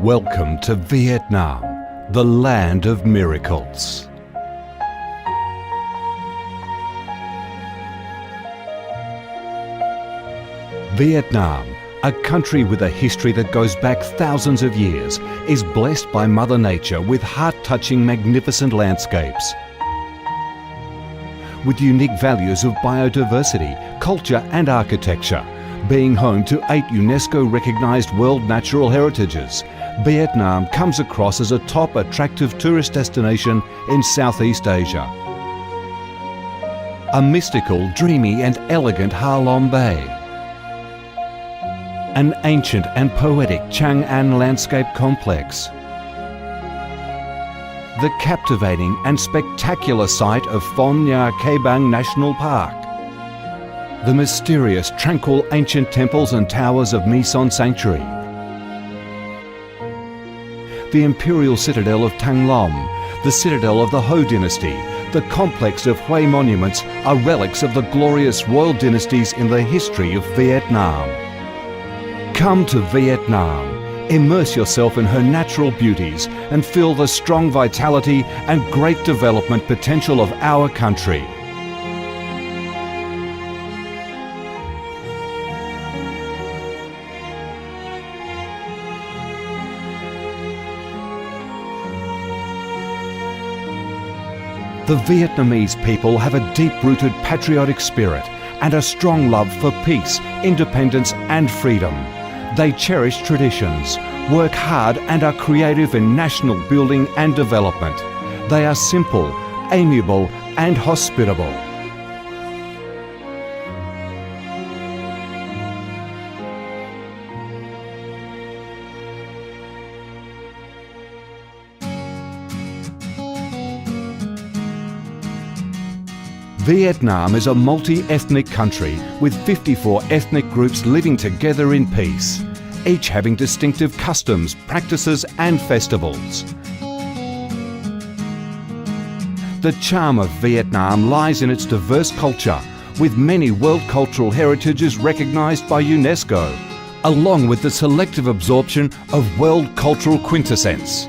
Welcome to Vietnam, the land of miracles. Vietnam, a country with a history that goes back thousands of years, is blessed by Mother Nature with heart-touching, magnificent landscapes. With unique values of biodiversity, culture and architecture, being home to 8 UNESCO-recognised World Natural Heritages, Vietnam comes across as a top attractive tourist destination in Southeast Asia. A mystical, dreamy and elegant Ha Long Bay. An ancient and poetic Chang An landscape complex. The captivating and spectacular site of Phong Nha Ke Bang National Park. The mysterious, tranquil ancient temples and towers of My Son Sanctuary. The imperial citadel of Thăng Long, the citadel of the Ho dynasty, the complex of Hue monuments are relics of the glorious royal dynasties in the history of Vietnam. Come to Vietnam, immerse yourself in her natural beauties and feel the strong vitality and great development potential of our country. The Vietnamese people have a deep-rooted patriotic spirit and a strong love for peace, independence and freedom. They cherish traditions, work hard and are creative in national building and development. They are simple, amiable and hospitable. Vietnam is a multi-ethnic country with 54 ethnic groups living together in peace, each having distinctive customs, practices and festivals. The charm of Vietnam lies in its diverse culture, with many World Cultural Heritages recognised by UNESCO, along with the selective absorption of World Cultural Quintessence.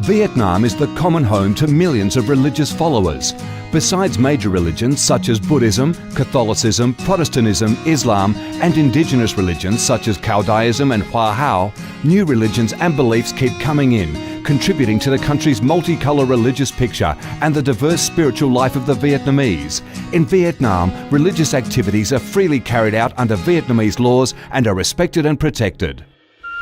Vietnam is the common home to millions of religious followers. Besides major religions such as Buddhism, Catholicism, Protestantism, Islam and indigenous religions such as Caodaism and Hoa Hao, new religions and beliefs keep coming in, contributing to the country's multicolour religious picture and the diverse spiritual life of the Vietnamese. In Vietnam, religious activities are freely carried out under Vietnamese laws and are respected and protected.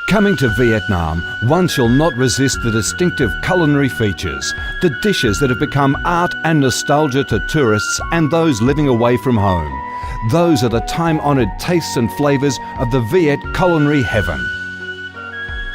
Coming to Vietnam, one shall not resist the distinctive culinary features, the dishes that have become art and nostalgia to tourists and those living away from home. Those are the time-honoured tastes and flavours of the Viet culinary heaven.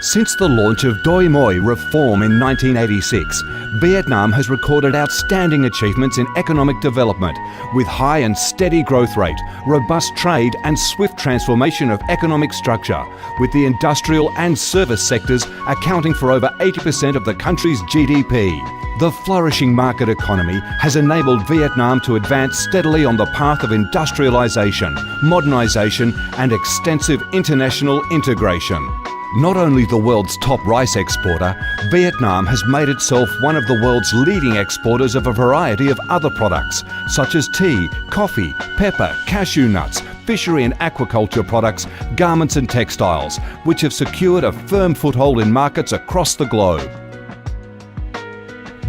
Since the launch of Doi Moi reform in 1986, Vietnam has recorded outstanding achievements in economic development, with high and steady growth rate, robust trade and swift transformation of economic structure, with the industrial and service sectors accounting for over 80% of the country's GDP. The flourishing market economy has enabled Vietnam to advance steadily on the path of industrialisation, modernisation and extensive international integration. Not only the world's top rice exporter, Vietnam has made itself one of the world's leading exporters of a variety of other products, such as tea, coffee, pepper, cashew nuts, fishery and aquaculture products, garments and textiles, which have secured a firm foothold in markets across the globe.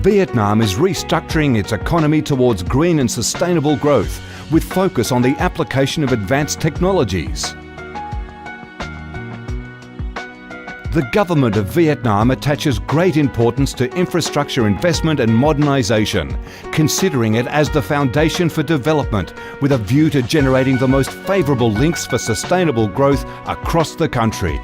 Vietnam is restructuring its economy towards green and sustainable growth, with focus on the application of advanced technologies. The government of Vietnam attaches great importance to infrastructure investment and modernisation, considering it as the foundation for development, with a view to generating the most favourable links for sustainable growth across the country.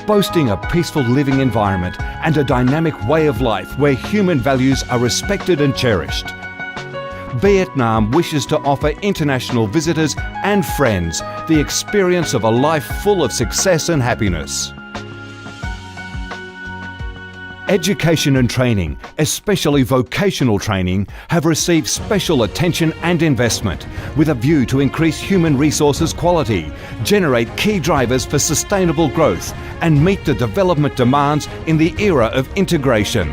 Boasting a peaceful living environment and a dynamic way of life where human values are respected and cherished, Vietnam wishes to offer international visitors and friends the experience of a life full of success and happiness. Education and training, especially vocational training, have received special attention and investment with a view to increase human resources quality, generate key drivers for sustainable growth and meet the development demands in the era of integration.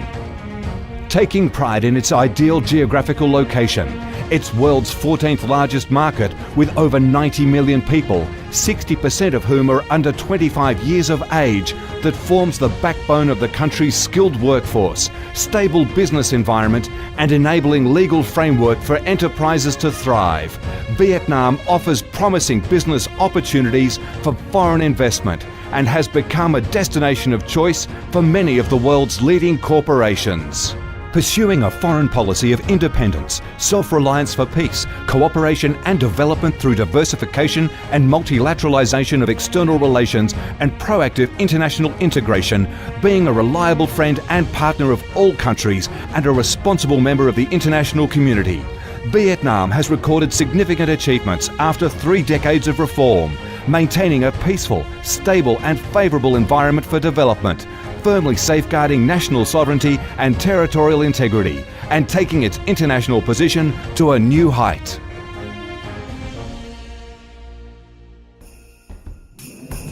Taking pride in its ideal geographical location, its world's 14th largest market with over 90 million people, 60% of whom are under 25 years of age, that forms the backbone of the country's skilled workforce, stable business environment and enabling legal framework for enterprises to thrive. Vietnam offers promising business opportunities for foreign investment and has become a destination of choice for many of the world's leading corporations. Pursuing a foreign policy of independence, self-reliance for peace, cooperation and development through diversification and multilateralization of external relations and proactive international integration, being a reliable friend and partner of all countries and a responsible member of the international community. Vietnam has recorded significant achievements after 3 decades of reform, maintaining a peaceful, stable and favourable environment for development, firmly safeguarding national sovereignty and territorial integrity, and taking its international position to a new height.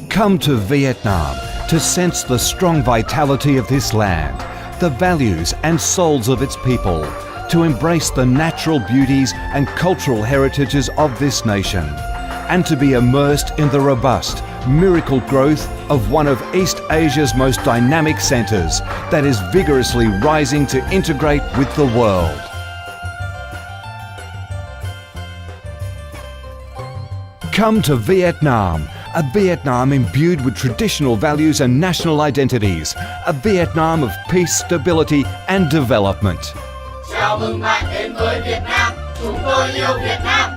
Come to Vietnam to sense the strong vitality of this land, the values and souls of its people, to embrace the natural beauties and cultural heritages of this nation, and to be immersed in the robust, miracle growth of one of East Asia's most dynamic centres that is vigorously rising to integrate with the world. Come to Vietnam, a Vietnam imbued with traditional values and national identities, a Vietnam of peace, stability and development. Chào mừng bạn đến với Việt Nam, chúng tôi yêu Việt Nam.